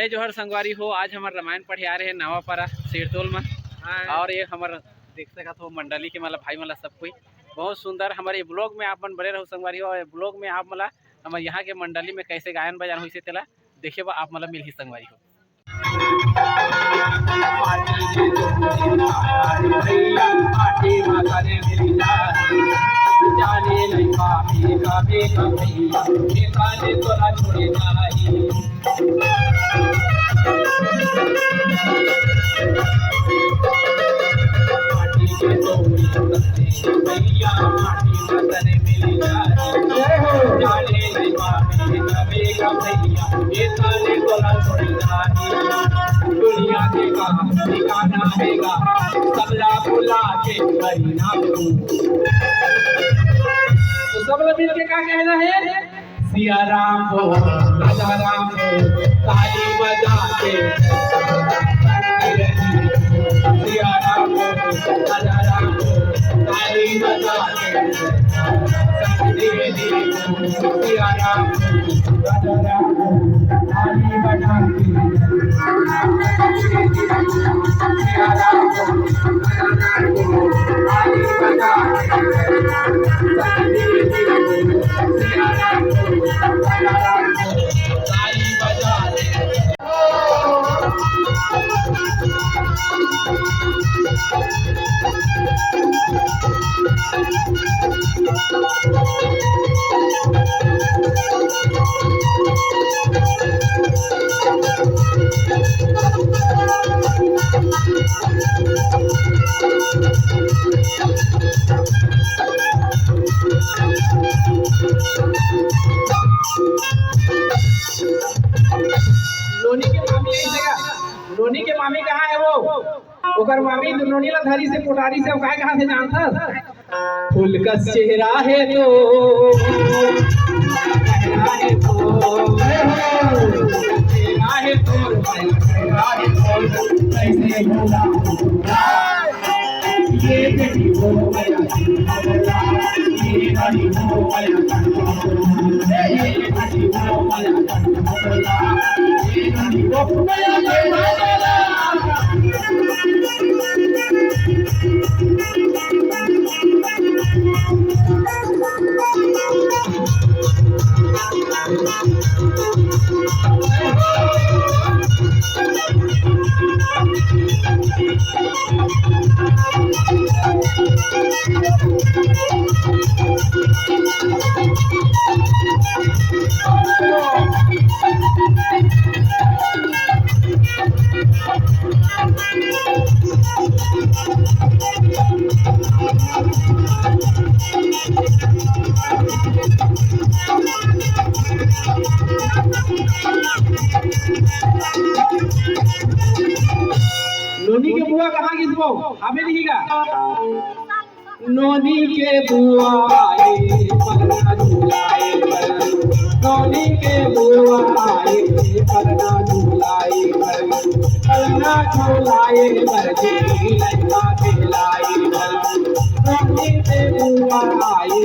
जय जोहर संगवारी हो। आज हमारे रामायण पढ़े आ रहे हैं नवापारा सिरतोल में। और ये हमारे देख सकत हो मंडली के मला भाई मला सब कोई बहुत सुंदर हमारे ब्लॉग में आप मन बड़े रहो संगवारी हो। और ब्लॉग में आप मला हमारे यहाँ के मंडली में कैसे गायन बजान हुई से तेला देखे बा आप मला मिल ही संगवारी हो। जाने नहीं पापी कभी कभी निकाले तोला छोड़े नहीं माटी के तो भैया माटी मदन मिल जाए जाने नहीं पापी कभी कभी निकाले तोला छोड़े नहीं दुनिया के काम ठिकाना हैगा सबला बुला के हरिना सब लोग मिलके क्या कहना है सिया राम हो राजा राम हो ताली बजा के सिया राम हो राजा राम हो ताली बजा के सिया राम हो राजा राम हो ताली बजा के सिया राम हो राजा राम हो ताली बजा लोनी के मामी कहाँ है वो ओकर मामी लोनी ला धरी से कोटारी से काय कहाँ से जानता फूल का चेहरा है तो कैसे भूला ये बेटी हो गया ये बड़ी हो गया ये बड़ी हो गया ये बड़ी हो गया नोनी के बुआ कहाँ किसको हमें लिखिएगा नोनी के बुआ आए परना झूलाए नोनी के बुआ आए परना झूलाए परना झूलाए बरजी लड़का खिलाए नोनी के बुआ आए